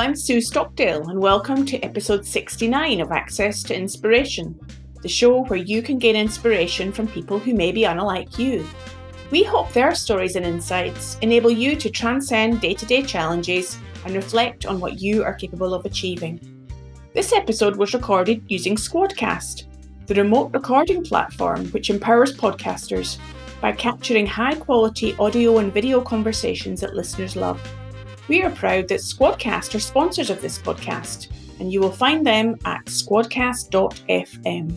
I'm Sue Stockdale, and welcome to episode 69 of Access to Inspiration, the show where you can gain inspiration from people who may be unlike you. We hope their stories and insights enable you to transcend day-to-day challenges and reflect on what you are capable of achieving. This episode was recorded using Squadcast, the remote recording platform which empowers podcasters by capturing high-quality audio and video conversations that listeners love. We are proud that Squadcast are sponsors of this podcast, and you will find them at squadcast.fm.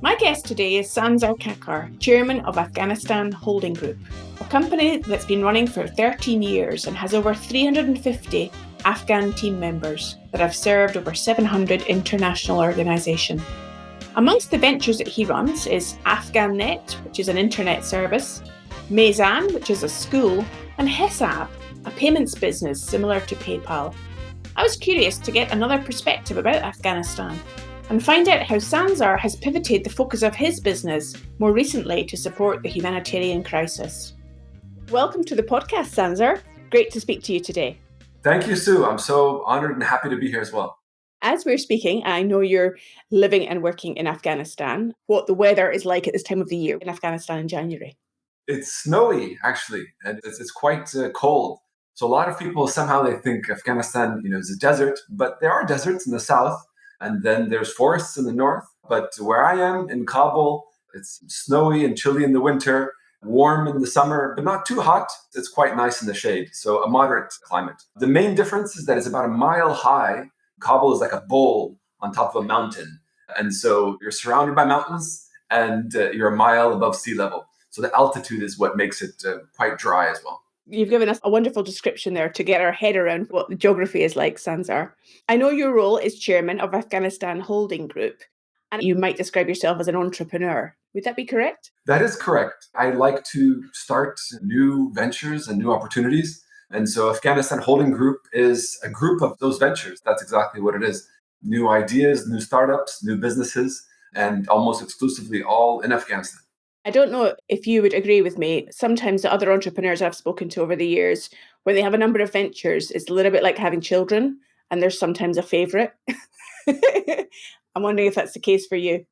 My guest today is Sanzar Kakar, Chairman of Afghanistan Holding Group, a company that's been running for 13 years and has over 350 Afghan team members that have served over 700 international organisations. Amongst the ventures that he runs is Afghanet, which is an internet service, Mezan, which is a school, and Hesab, a payments business similar to PayPal. I was curious to get another perspective about Afghanistan and find out how Sanzar has pivoted the focus of his business more recently to support the humanitarian crisis. Welcome to the podcast, Sanzar. Great to speak to you today. Thank you, Sue. I'm so honored and happy to be here as well. As we're speaking, I know you're living and working in Afghanistan. What the weather is like at this time of the year in Afghanistan in January? It's snowy, actually, and it's quite cold. So a lot of people, somehow they think Afghanistan, is a desert, but there are deserts in the south, and then there's forests in the north. But where I am in Kabul, it's snowy and chilly in the winter, warm in the summer, but not too hot. It's quite nice in the shade, so a moderate climate. The main difference is that it's about a mile high. Kabul is like a bowl on top of a mountain. And so you're surrounded by mountains and you're a mile above sea level. So the altitude is what makes it quite dry as well. You've given us a wonderful description there to get our head around what the geography is like, Sanzar. I know your role is chairman of Afghanistan Holding Group, and you might describe yourself as an entrepreneur. Would that be correct? That is correct. I like to start new ventures and new opportunities. And so Afghanistan Holding Group is a group of those ventures. That's exactly what it is. New ideas, new startups, new businesses, and almost exclusively all in Afghanistan. I don't know if you would agree with me. Sometimes the other entrepreneurs I've spoken to over the years, when they have a number of ventures, it's a little bit like having children, and there's sometimes a favourite. I'm wondering if that's the case for you.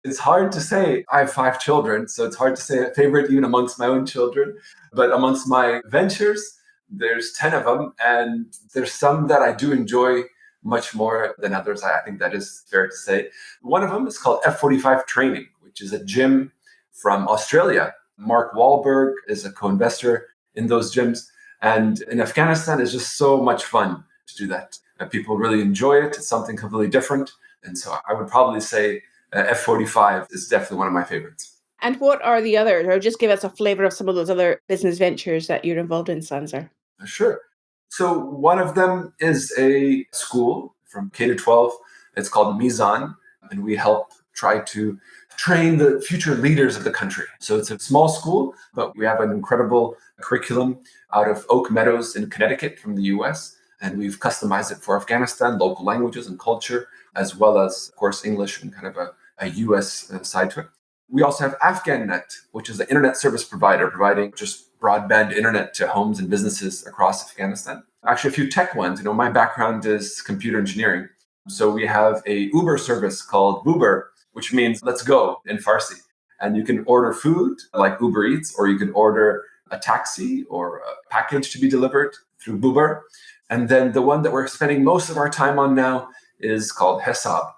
It's hard to say. I have 5 children, so it's hard to say a favorite even amongst my own children. But amongst my ventures, there's 10 of them, and there's some that I do enjoy much more than others. I think that is fair to say. One of them is called F45 Training, which is a gym from Australia. Mark Wahlberg is a co-investor in those gyms. And in Afghanistan, it's just so much fun to do that. People really enjoy it. It's something completely different. And so I would probably say F45 is definitely one of my favorites. And what are the others? Or just give us a flavour of some of those other business ventures that you're involved in, Sanzar. Sure. So one of them is a school from K to 12. It's called Mezan, and we help try to train the future leaders of the country. So it's a small school, but we have an incredible curriculum out of Oak Meadows in Connecticut from the US, and we've customized it for Afghanistan, local languages and culture, as well as, of course, English and kind of a US side to it. We also have Afghanet, which is an internet service provider providing just broadband internet to homes and businesses across Afghanistan. Actually, a few tech ones. My background is computer engineering. So we have a Uber service called Uber, which means let's go in Farsi. And you can order food like Uber Eats, or you can order a taxi or a package to be delivered through Uber. And then the one that we're spending most of our time on now is called Hesab.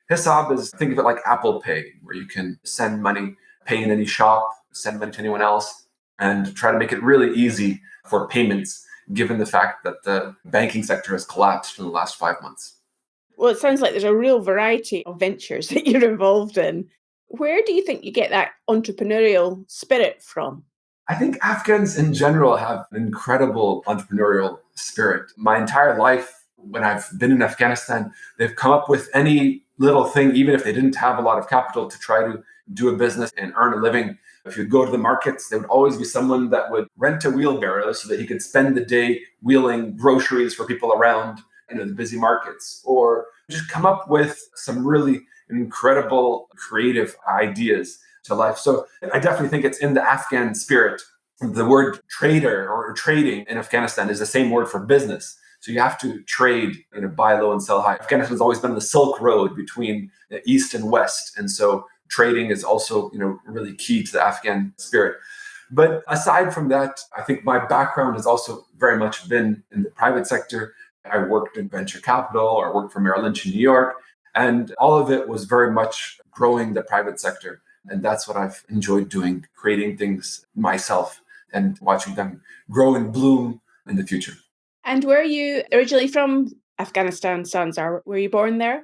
Hesab is, think of it like Apple Pay, where you can send money, pay in any shop, send money to anyone else, and try to make it really easy for payments, given the fact that the banking sector has collapsed in the last 5 months. Well, it sounds like there's a real variety of ventures that you're involved in. Where do you think you get that entrepreneurial spirit from? I think Afghans in general have an incredible entrepreneurial spirit. My entire life, when I've been in Afghanistan, they've come up with any little thing, even if they didn't have a lot of capital, to try to do a business and earn a living. If you go to the markets, there would always be someone that would rent a wheelbarrow so that he could spend the day wheeling groceries for people around the busy markets, or just come up with some really incredible creative ideas to life. So I definitely think it's in the Afghan spirit. The word trader or trading in Afghanistan is the same word for business. So you have to trade, buy low and sell high. Afghanistan has always been the Silk Road between the East and West. And so trading is also, really key to the Afghan spirit. But aside from that, I think my background has also very much been in the private sector. I worked in venture capital, or I worked for Merrill Lynch in New York. And all of it was very much growing the private sector. And that's what I've enjoyed doing, creating things myself and watching them grow and bloom in the future. And were you originally from Afghanistan, Sanzar? Were you born there?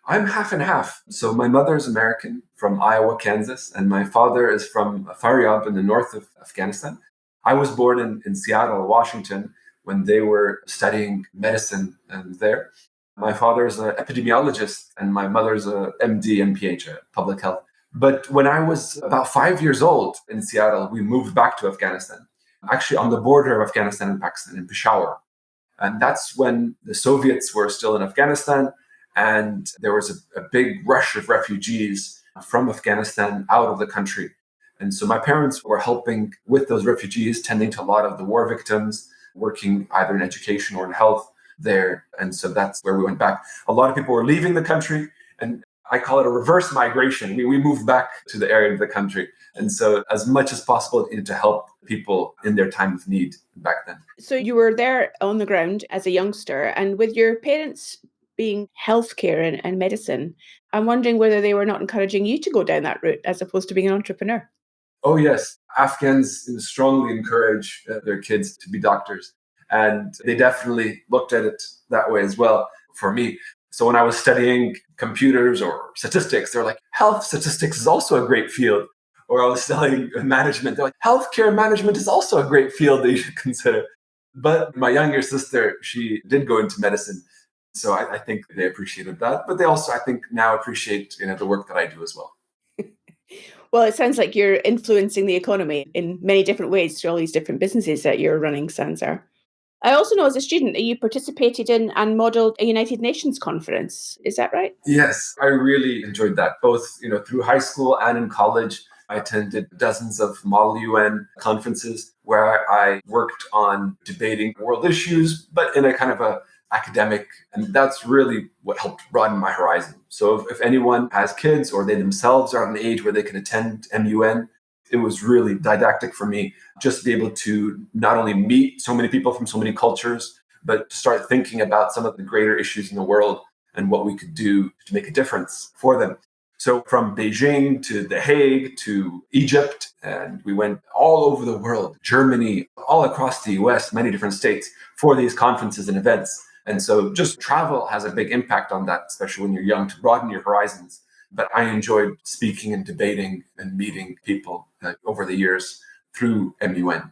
I'm half and half. So my mother is American from Iowa, Kansas, and my father is from Faryab in the north of Afghanistan. I was born in Seattle, Washington, when they were studying medicine there. My father is an epidemiologist, and my mother's a MD, MPH, public health. But when I was about 5 years old in Seattle, we moved back to Afghanistan, actually on the border of Afghanistan and Pakistan, in Peshawar. And that's when the Soviets were still in Afghanistan. And there was a big rush of refugees from Afghanistan out of the country. And so my parents were helping with those refugees, tending to a lot of the war victims, working either in education or in health there. And so that's where we went back. A lot of people were leaving the country, and I call it a reverse migration. We moved back to the area of the country. And so as much as possible to help people in their time of need back then. So you were there on the ground as a youngster, and with your parents being healthcare and medicine, I'm wondering whether they were not encouraging you to go down that route as opposed to being an entrepreneur. Oh, yes. Afghans strongly encourage their kids to be doctors. And they definitely looked at it that way as well for me. So when I was studying computers or statistics, they're like, health statistics is also a great field. Or I was studying management, they're like, healthcare management is also a great field that you should consider. But my younger sister, she did go into medicine. So I think they appreciated that. But they also, I think, now appreciate the work that I do as well. Well, it sounds like you're influencing the economy in many different ways through all these different businesses that you're running, Sanzar. I also know as a student that you participated in and modelled a United Nations conference. Is that right? Yes, I really enjoyed that, both through high school and in college. I attended dozens of Model UN conferences where I worked on debating world issues, but in a kind of a academic, and that's really what helped broaden my horizon. So if anyone has kids or they themselves are at an age where they can attend MUN, it was really didactic for me just to be able to not only meet so many people from so many cultures, but to start thinking about some of the greater issues in the world and what we could do to make a difference for them. So from Beijing to The Hague to Egypt, and we went all over the world, Germany, all across the US, many different states for these conferences and events. And so just travel has a big impact on that, especially when you're young, to broaden your horizons. But I enjoyed speaking and debating and meeting people over the years through MUN.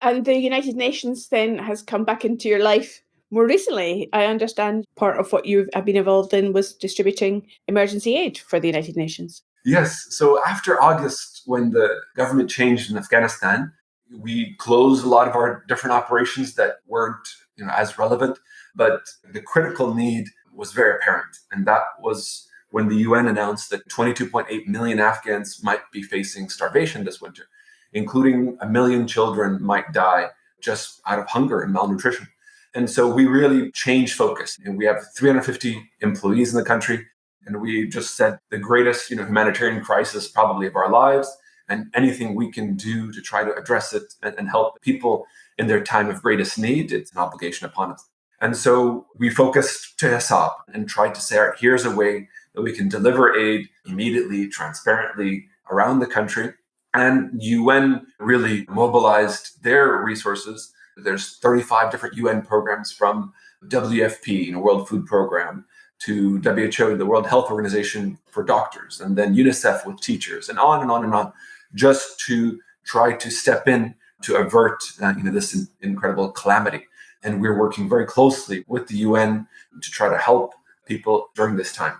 And the United Nations then has come back into your life more recently. I understand part of what you have been involved in was distributing emergency aid for the United Nations. Yes. So after August, when the government changed in Afghanistan, we closed a lot of our different operations that weren't as relevant. But the critical need was very apparent. And that was when the UN announced that 22.8 million Afghans might be facing starvation this winter, including 1 million children might die just out of hunger and malnutrition. And so we really changed focus. And we have 350 employees in the country. And we just said the greatest humanitarian crisis probably of our lives, and anything we can do to try to address it and help people in their time of greatest need, it's an obligation upon us. And so we focused to Hesab and tried to say, all right, here's a way that we can deliver aid immediately, transparently around the country. And UN really mobilized their resources. There's 35 different UN programs from WFP, World Food Program, to WHO, the World Health Organization for doctors, and then UNICEF with teachers, and on and on and on, just to try to step in to avert this incredible calamity. And we're working very closely with the UN to try to help people during this time.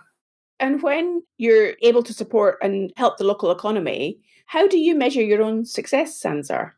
And when you're able to support and help the local economy, how do you measure your own success, Sanzar?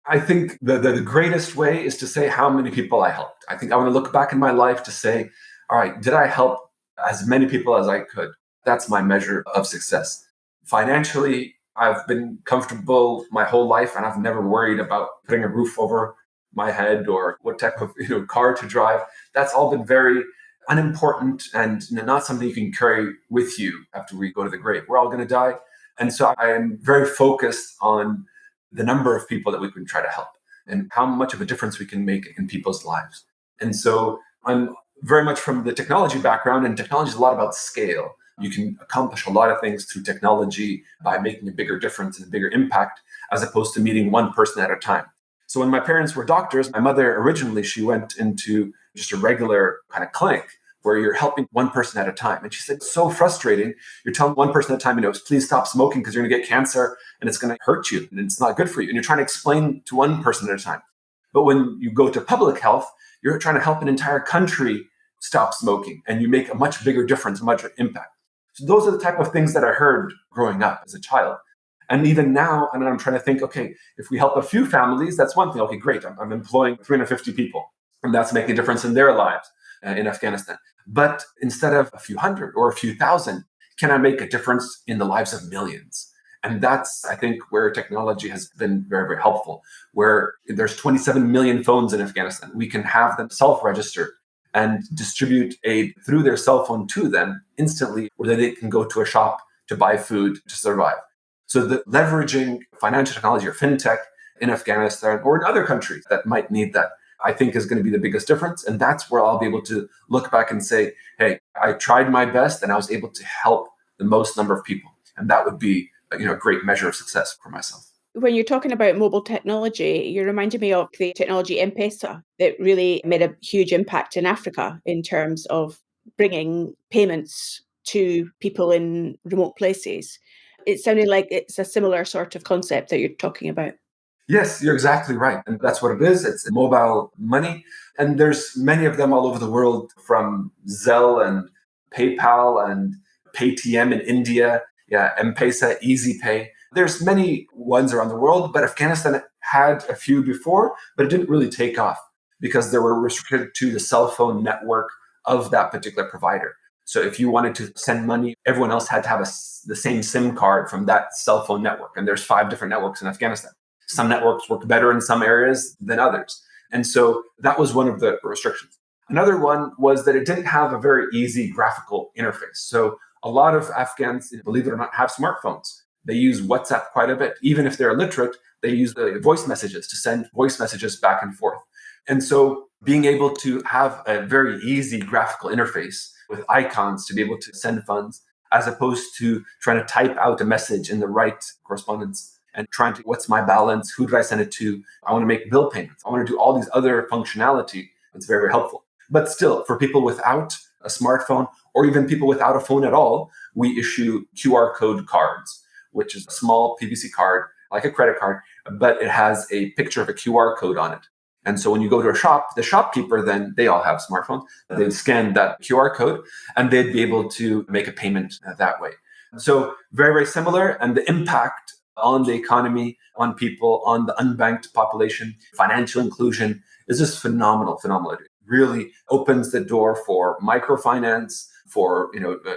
I think the greatest way is to say how many people I helped. I think I want to look back in my life to say, all right, did I help as many people as I could? That's my measure of success. Financially, I've been comfortable my whole life and I've never worried about putting a roof over my head or what type of car to drive. That's all been very unimportant and not something you can carry with you after we go to the grave. We're all going to die. And so I am very focused on the number of people that we can try to help and how much of a difference we can make in people's lives. And so I'm very much from the technology background, and technology is a lot about scale. You can accomplish a lot of things through technology by making a bigger difference and a bigger impact, as opposed to meeting one person at a time. So when my parents were doctors, my mother originally, she went into just a regular kind of clinic where you're helping one person at a time. And she said, it's so frustrating. You're telling one person at a time, please stop smoking because you're going to get cancer and it's going to hurt you and it's not good for you. And you're trying to explain to one person at a time. But when you go to public health, you're trying to help an entire country stop smoking, and you make a much bigger difference, much impact. So those are the type of things that I heard growing up as a child. And even now, and I'm trying to think, okay, if we help a few families, that's one thing. Okay, great. I'm employing 350 people, and that's making a difference in their lives in Afghanistan. But instead of a few hundred or a few thousand, can I make a difference in the lives of millions? And that's, I think, where technology has been very, very helpful, where there's 27 million phones in Afghanistan. We can have them self-register and distribute aid through their cell phone to them instantly, where they can go to a shop to buy food to survive. So the leveraging financial technology or fintech in Afghanistan or in other countries that might need that, I think is going to be the biggest difference. And that's where I'll be able to look back and say, hey, I tried my best and I was able to help the most number of people. And that would be a great measure of success for myself. When you're talking about mobile technology, you're reminding me of the technology M-Pesa that really made a huge impact in Africa in terms of bringing payments to people in remote places. It sounded like it's a similar sort of concept that you're talking about. Yes, you're exactly right. And that's what it is. It's mobile money. And there's many of them all over the world, from Zelle and PayPal and Paytm in India, M-Pesa, Easy Pay. There's many ones around the world, but Afghanistan had a few before, but it didn't really take off because they were restricted to the cell phone network of that particular provider. So if you wanted to send money, everyone else had to have the same SIM card from that cell phone network. And there's 5 different networks in Afghanistan. Some networks work better in some areas than others. And so that was one of the restrictions. Another one was that it didn't have a very easy graphical interface. So a lot of Afghans, believe it or not, have smartphones. They use WhatsApp quite a bit. Even if they're illiterate, they use the voice messages to send voice messages back and forth. And so being able to have a very easy graphical interface with icons to be able to send funds, as opposed to trying to type out a message in the right correspondence and trying to, what's my balance? Who did I send it to? I want to make bill payments. I want to do all these other functionality. It's very, very helpful. But still, for people without a smartphone or even people without a phone at all, we issue QR code cards, which is a small PVC card, like a credit card, but it has a picture of a QR code on it. And so when you go to a shop, the shopkeeper, then they all have smartphones. They'd scan that QR code and they'd be able to make a payment that way. So very, very similar. And the impact on the economy, on people, on the unbanked population, financial inclusion is just phenomenal. It really opens the door for microfinance, for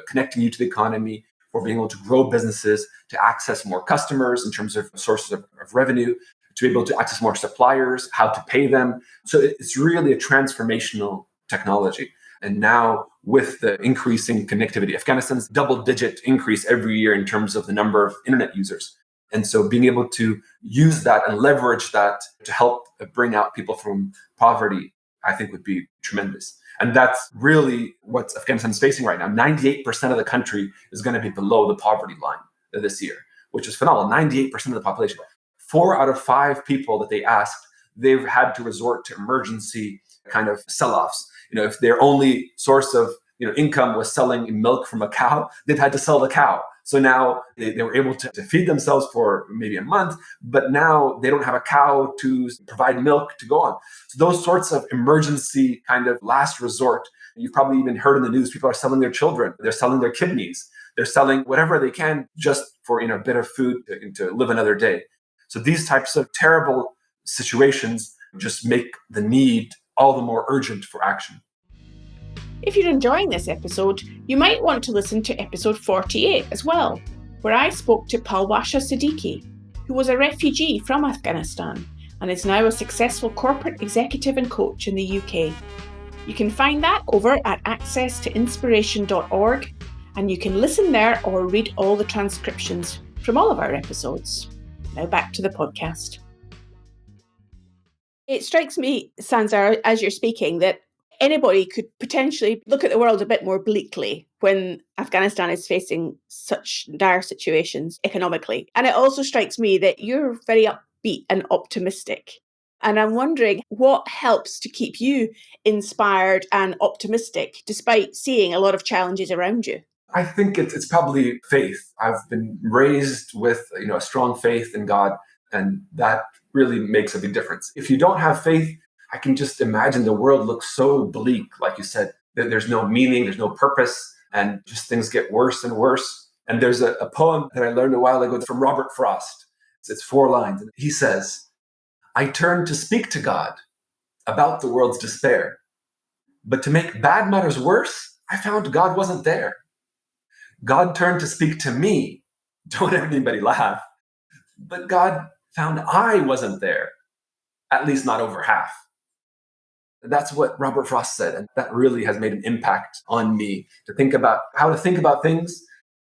connecting you to the economy, for being able to grow businesses, to access more customers in terms of sources of revenue, to be able to access more suppliers, how to pay them. So it's really a transformational technology. And now with the increasing connectivity, Afghanistan's double-digit increase every year in terms of the number of internet users. And so being able to use that and leverage that to help bring out people from poverty, I think would be tremendous. And that's really what Afghanistan is facing right now. 98% of the country is going to be below the poverty line this year, which is phenomenal. 98% of the population. 4 out of 5 people that they asked, they've had to resort to emergency kind of sell-offs. If their only source of income was selling milk from a cow, they've had to sell the cow. So now they were able to feed themselves for maybe a month, but now they don't have a cow to provide milk to go on. So those sorts of emergency kind of last resort, you've probably even heard in the news, people are selling their children, they're selling their kidneys, they're selling whatever they can just for a bit of food to live another day. So these types of terrible situations just make the need all the more urgent for action. If you're enjoying this episode, you might want to listen to episode 48 as well, where I spoke to Palwasha Siddiqui, who was a refugee from Afghanistan and is now a successful corporate executive and coach in the UK. You can find that over at accesstoinspiration.org, and you can listen there or read all the transcriptions from all of our episodes. Now back to the podcast. It strikes me, Sanzar, as you're speaking, that anybody could potentially look at the world a bit more bleakly when Afghanistan is facing such dire situations economically. And it also strikes me that you're very upbeat and optimistic. And I'm wondering what helps to keep you inspired and optimistic despite seeing a lot of challenges around you. I think it's probably faith. I've been raised with a strong faith in God, and that really makes a big difference. If you don't have faith, I can just imagine the world looks so bleak, like you said, that there's no meaning, there's no purpose, and just things get worse and worse. And there's a poem that I learned a while ago from Robert Frost. It's 4 lines. And he says, "I turned to speak to God about the world's despair, but to make bad matters worse, I found God wasn't there. God turned to speak to me." Don't anybody laugh. But God found I wasn't there, at least not over half. That's what Robert Frost said. And that really has made an impact on me to think about how to think about things,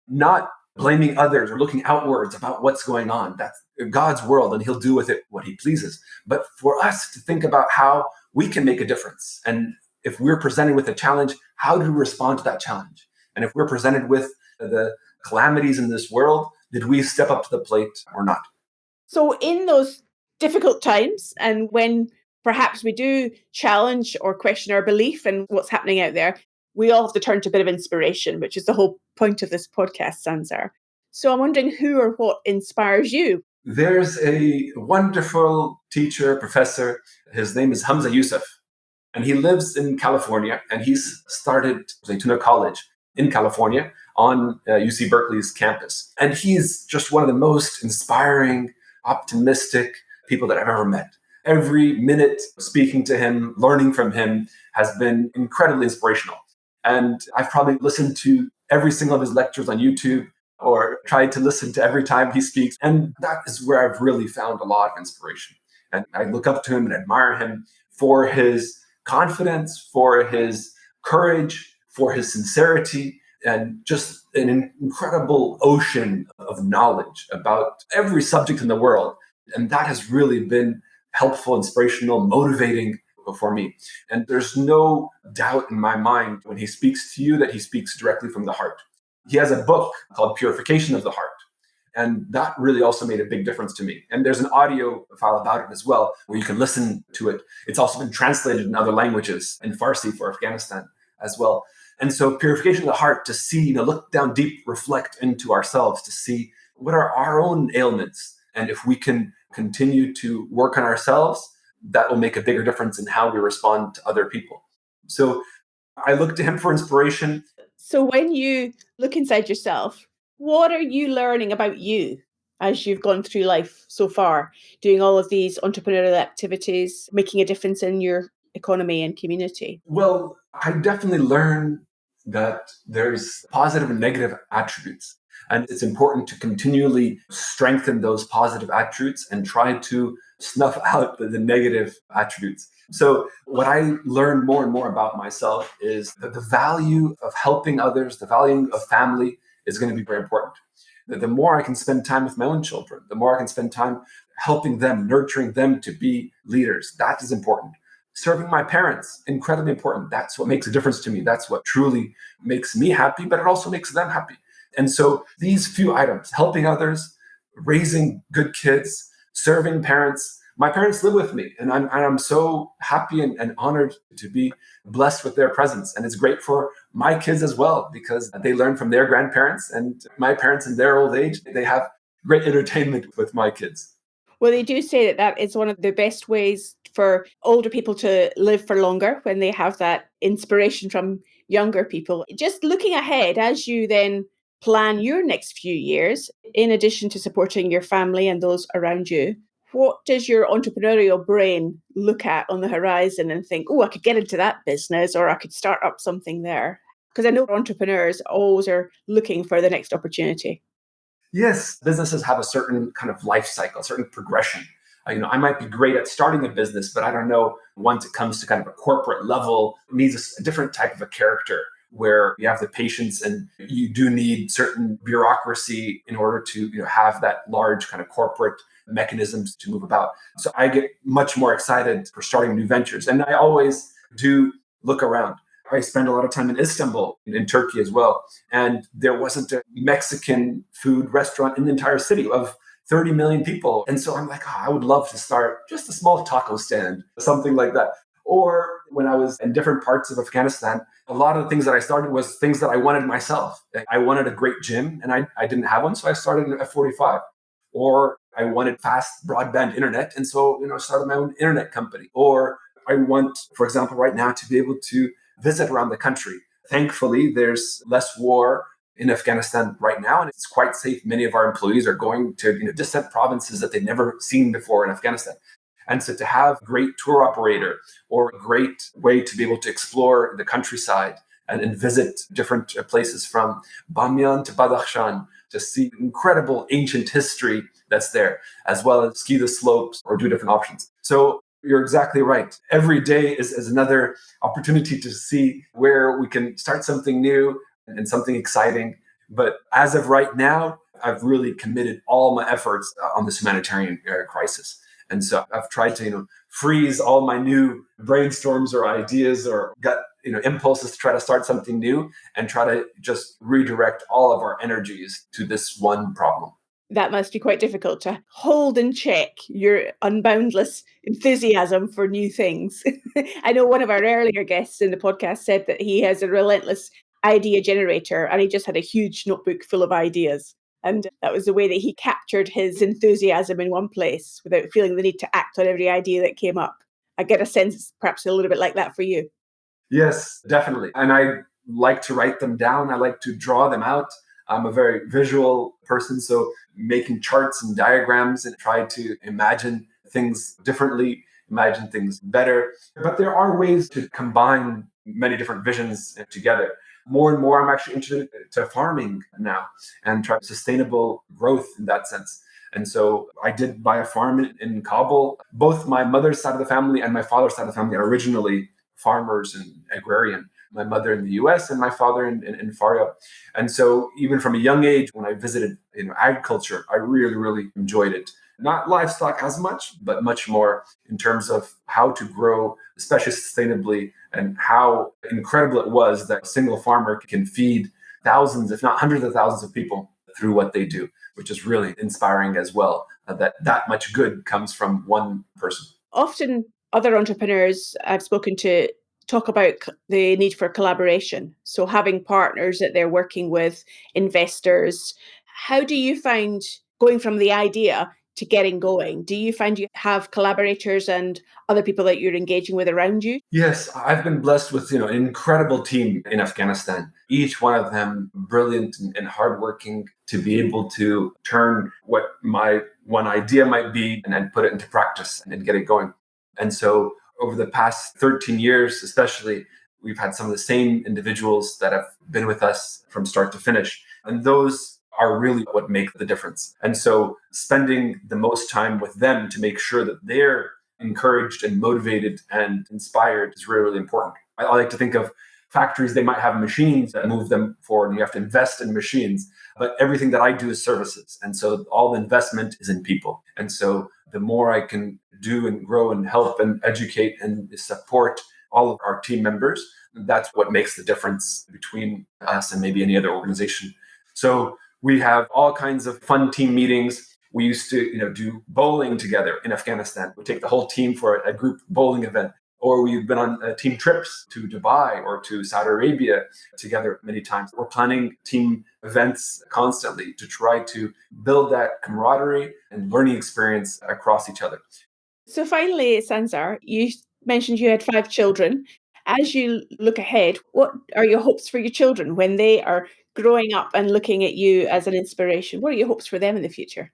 not blaming others or looking outwards about what's going on. That's God's world, and he'll do with it what he pleases. But for us to think about how we can make a difference. And if we're presented with a challenge, how do we respond to that challenge? And if we're presented with the calamities in this world, did we step up to the plate or not? So, in those difficult times, and when perhaps we do challenge or question our belief in what's happening out there, we all have to turn to a bit of inspiration, which is the whole point of this podcast, Sanzar. So, I'm wondering who or what inspires you? There's a wonderful teacher, professor. His name is Hamza Yusuf, and he lives in California, and he's started Zaytuna College in California on UC Berkeley's campus. And he's just one of the most inspiring, optimistic people that I've ever met. Every minute speaking to him, learning from him has been incredibly inspirational. And I've probably listened to every single of his lectures on YouTube or tried to listen to every time he speaks. And that is where I've really found a lot of inspiration. And I look up to him and admire him for his confidence, for his courage, for his sincerity, and just an incredible ocean of knowledge about every subject in the world. And that has really been helpful, inspirational, motivating for me. And there's no doubt in my mind when he speaks to you that he speaks directly from the heart. He has a book called Purification of the Heart. And that really also made a big difference to me. And there's an audio file about it as well, where you can listen to it. It's also been translated in other languages, in Farsi for Afghanistan as well. And so purification of the heart, to see, look down deep, reflect into ourselves, to see what are our own ailments. And if we can continue to work on ourselves, that will make a bigger difference in how we respond to other people. So I look to him for inspiration. So, when you look inside yourself, what are you learning about you as you've gone through life so far, doing all of these entrepreneurial activities, making a difference in your economy and community? Well, I definitely learned that there's positive and negative attributes. And it's important to continually strengthen those positive attributes and try to snuff out the negative attributes. So what I learned more and more about myself is that the value of helping others, the value of family is going to be very important. The more I can spend time with my own children, the more I can spend time helping them, nurturing them to be leaders, that is important. Serving my parents, incredibly important. That's what makes a difference to me. That's what truly makes me happy, but it also makes them happy. And so these few items, helping others, raising good kids, serving parents. My parents live with me, and I'm so happy and honored to be blessed with their presence. And it's great for my kids as well, because they learn from their grandparents, and my parents in their old age, they have great entertainment with my kids. Well, they do say that that is one of the best ways for older people to live for longer when they have that inspiration from younger people. Just looking ahead as you then plan your next few years, in addition to supporting your family and those around you, what does your entrepreneurial brain look at on the horizon and think, oh, I could get into that business or I could start up something there? Because I know entrepreneurs always are looking for the next opportunity. Yes, businesses have a certain kind of life cycle, a certain progression. I might be great at starting a business, but I don't know, once it comes to kind of a corporate level, it needs a different type of a character where you have the patience and you do need certain bureaucracy in order to have that large kind of corporate mechanisms to move about. So I get much more excited for starting new ventures. And I always do look around. I spend a lot of time in Istanbul, in Turkey as well. And there wasn't a Mexican food restaurant in the entire city of 30 million people. And so I'm like, I would love to start just a small taco stand, something like that. Or when I was in different parts of Afghanistan, a lot of the things that I started was things that I wanted myself. I wanted a great gym and I didn't have one. So I started an F45. Or I wanted fast broadband internet. And so, I started my own internet company. Or I want, for example, right now to be able to visit around the country. Thankfully, there's less war in Afghanistan right now, and it's quite safe. Many of our employees are going to distant provinces that they've never seen before in Afghanistan. And so to have a great tour operator or a great way to be able to explore the countryside and visit different places from Bamyan to Badakhshan to see incredible ancient history that's there, as well as ski the slopes or do different options. So you're exactly right. Every day is another opportunity to see where we can start something new and something exciting. But as of right now, I've really committed all my efforts on this humanitarian crisis. And so I've tried to, freeze all my new brainstorms or ideas or gut, impulses to try to start something new and try to just redirect all of our energies to this one problem. That must be quite difficult to hold in check your unboundless enthusiasm for new things. I know one of our earlier guests in the podcast said that he has a relentless idea generator and he just had a huge notebook full of ideas. And that was the way that he captured his enthusiasm in one place without feeling the need to act on every idea that came up. I get a sense it's perhaps a little bit like that for you. Yes, definitely. And I like to write them down. I like to draw them out. I'm a very visual person. So making charts and diagrams and try to imagine things differently, imagine things better. But there are ways to combine many different visions together. More and more, I'm actually interested to farming now and try sustainable growth in that sense. And so I did buy a farm in Kabul. Both my mother's side of the family and my father's side of the family are originally farmers and agrarian. My mother in the US and my father in Faryab. And so even from a young age, when I visited agriculture, I really, really enjoyed it. Not livestock as much, but much more in terms of how to grow, especially sustainably, and how incredible it was that a single farmer can feed thousands, if not hundreds of thousands of people through what they do, which is really inspiring as well, that much good comes from one person. Often other entrepreneurs I've spoken to talk about the need for collaboration. So having partners that they're working with, investors. How do you find going from the idea to getting going? Do you find you have collaborators and other people that you're engaging with around you? Yes, I've been blessed with an incredible team in Afghanistan. Each one of them brilliant and hardworking to be able to turn what my one idea might be and then put it into practice and get it going. And so over the past 13 years, especially, we've had some of the same individuals that have been with us from start to finish. And those are really what make the difference. And so spending the most time with them to make sure that they're encouraged and motivated and inspired is really, really important. I like to think of factories, they might have machines that move them forward and you have to invest in machines, but everything that I do is services. And so all the investment is in people. And so the more I can do and grow and help and educate and support all of our team members, that's what makes the difference between us and maybe any other organization. So we have all kinds of fun team meetings. We used to, do bowling together in Afghanistan. We take the whole team for a group bowling event, or we've been on team trips to Dubai or to Saudi Arabia together many times. We're planning team events constantly to try to build that camaraderie and learning experience across each other. So finally, Sanzar, you mentioned you had 5 children. As you look ahead, what are your hopes for your children when they are growing up and looking at you as an inspiration? What are your hopes for them in the future?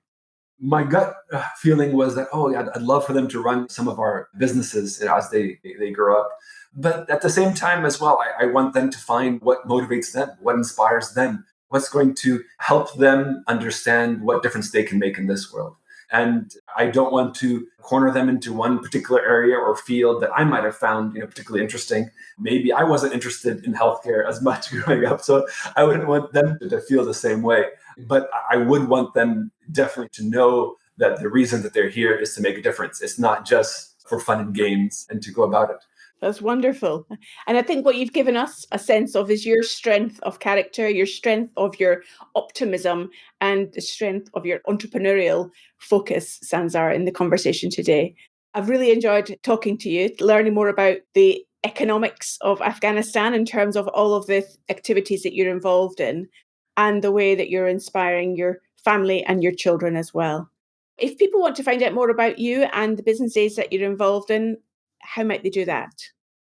My gut feeling was that, oh, yeah, I'd love for them to run some of our businesses as they grow up. But at the same time as well, I want them to find what motivates them, what inspires them, what's going to help them understand what difference they can make in this world. And I don't want to corner them into one particular area or field that I might have found particularly interesting. Maybe I wasn't interested in healthcare as much growing up, so I wouldn't want them to feel the same way. But I would want them definitely to know that the reason that they're here is to make a difference. It's not just for fun and games and to go about it. That's wonderful. And I think what you've given us a sense of is your strength of character, your strength of your optimism, and the strength of your entrepreneurial focus, Sanzar, in the conversation today. I've really enjoyed talking to you, learning more about the economics of Afghanistan in terms of all of the activities that you're involved in and the way that you're inspiring your family and your children as well. If people want to find out more about you and the businesses that you're involved in, how might they do that?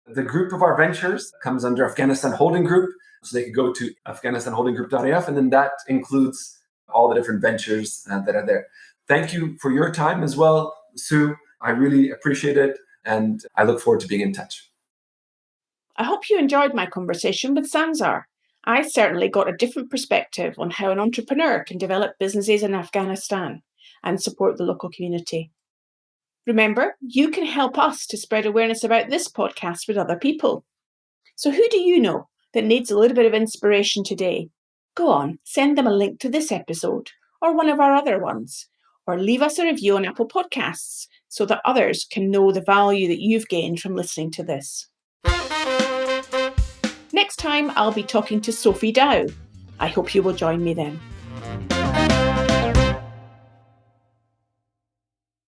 The group of our ventures comes under Afghanistan Holding Group. So they could go to afghanistanholdinggroup.af, and then that includes all the different ventures that are there. Thank you for your time as well, Sue. I really appreciate it, and I look forward to being in touch. I hope you enjoyed my conversation with Sanzar. I certainly got a different perspective on how an entrepreneur can develop businesses in Afghanistan and support the local community. Remember, you can help us to spread awareness about this podcast with other people. So who do you know that needs a little bit of inspiration today? Go on, send them a link to this episode or one of our other ones, or leave us a review on Apple Podcasts so that others can know the value that you've gained from listening to this. Next time, I'll be talking to Sophie Dow. I hope you will join me then.